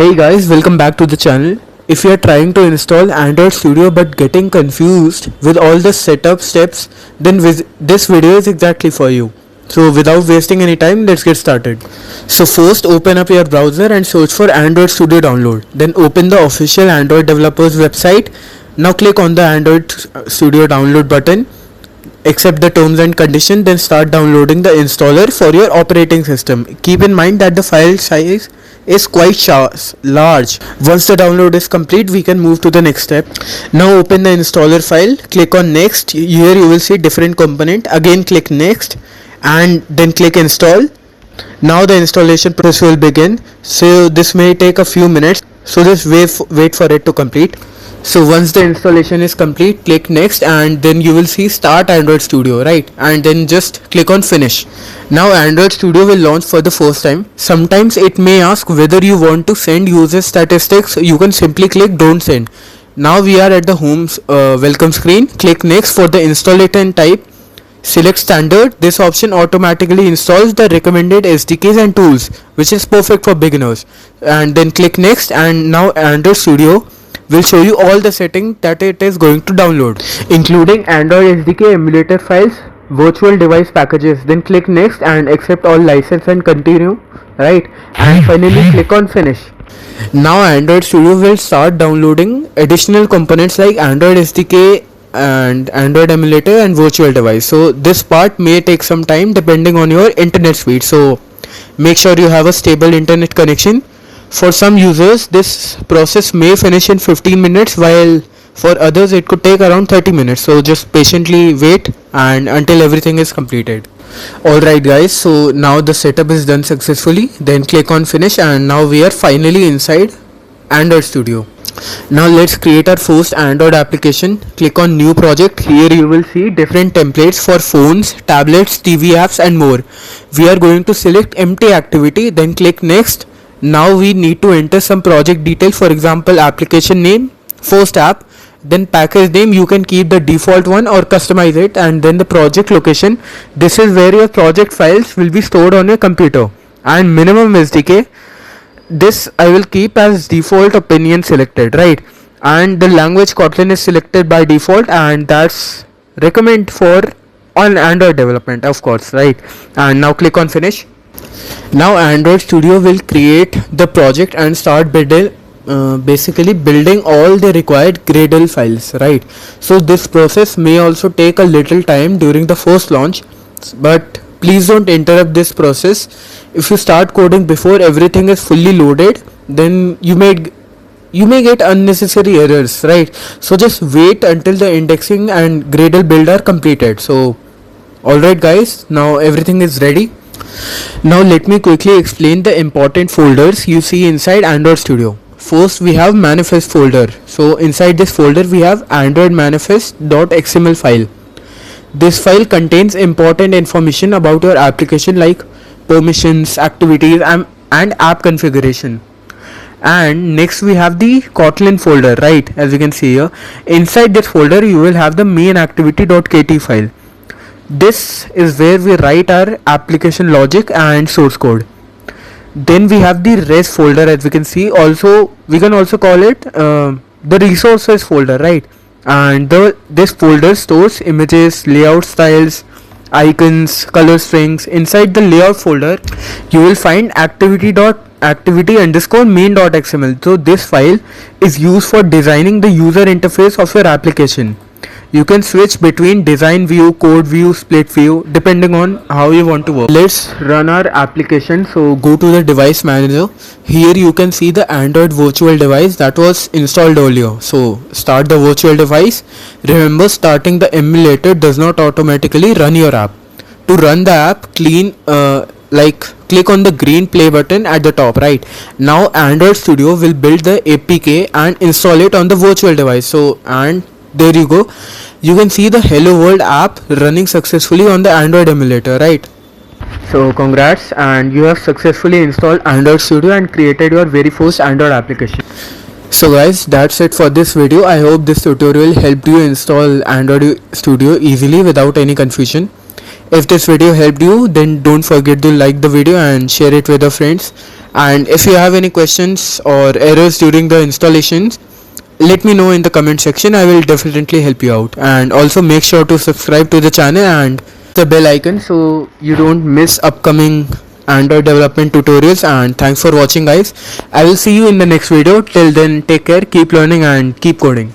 Hey guys, welcome back to the channel. If you are trying to install Android Studio but getting confused with all the setup steps, then this video is exactly for you. So without wasting any time, let's get started. So first open up your browser and search for Android Studio download. Then open the official Android developers website. Now click on the Android Studio download button. Accept the terms and conditions, then start downloading the installer for your operating system. Keep in mind that the file size is quite large. Once the download is complete, we can move to the next step. Now open the installer file, click on next. Here you will see different component. Again click next and then click install. Now the installation process will begin. So this may take a few minutes, so just wait for it to complete. So once the installation is complete, click next and then you will see start Android Studio, right? And then just click on finish. Now Android Studio will launch for the first time. Sometimes it may ask whether you want to send user statistics. You can simply click don't send. Now we are at the home welcome screen. Click next for the installation type. Select standard. This option automatically installs the recommended SDKs and tools, which is perfect for beginners. And then click next, and now Android Studio will show you all the settings that it is going to download, including Android SDK Emulator files, virtual device packages. Then click next and accept all license and continue, right? And finally click on finish. Now Android Studio will start downloading additional components like Android SDK and Android Emulator and virtual device. So this part may take some time depending on your internet speed, so make sure you have a stable internet connection. For some users, this process may finish in 15 minutes, while for others it could take around 30 minutes. So just patiently wait and until everything is completed. Alright guys, so now the setup is done successfully. Then click on finish and now we are finally inside Android Studio. Now let's create our first Android application. Click on new project. Here you will see different templates for phones, tablets, TV apps and more. We are going to select empty activity, then click next. Now we need to enter some project details, for example application name, first app, then package name. You can keep the default one or customize it, and then the project location. This is where your project files will be stored on your computer. And minimum SDK, this I will keep as default opinion selected, right? And the language Kotlin is selected by default, and that's recommend for on Android development, of course, right? And now click on finish. Now Android Studio will create the project and start basically building all the required Gradle files, right? So this process may also take a little time during the first launch, but please don't interrupt this process. If you start coding before everything is fully loaded, then you may get unnecessary errors, right? So just wait until the indexing and Gradle build are completed. So alright guys, now everything is ready. Now let me quickly explain the important folders you see inside Android Studio. First we have manifest folder. So inside this folder we have Android manifest.xml file. This file contains important information about your application like permissions, activities and app configuration. And next we have the Kotlin folder, right? As you can see here, inside this folder you will have the main activity.kt file. This is where we write our application logic and source code. Then we have the res folder, as we can see. Also we can also call it the resources folder, right? And this folder stores images, layout styles, icons, color strings. Inside the layout folder you will find activity underscore main.xml. So this file is used for designing the user interface of your application. You can switch between design view, code view, split view depending on how you want to work. Let's run our application. So go to the device manager. Here you can see the Android virtual device that was installed earlier. So start the virtual device. Remember, starting the emulator does not automatically run your app. To run the app, click on the green play button at the top, right? Now Android Studio will build the APK and install it on the virtual device. So and there you go, you can see the Hello World app running successfully on the Android emulator, right? So congrats, and you have successfully installed Android Studio and created your very first Android application. So guys, that's it for this video. I hope this tutorial helped you install Android Studio easily without any confusion. If this video helped you, then don't forget to like the video and share it with your friends. And if you have any questions or errors during the installations, let me know in the comment section. I will definitely help you out. And also make sure to subscribe to the channel and the bell icon so you don't miss upcoming Android development tutorials. And thanks for watching, guys. I will see you in the next video. Till then, take care, keep learning and keep coding.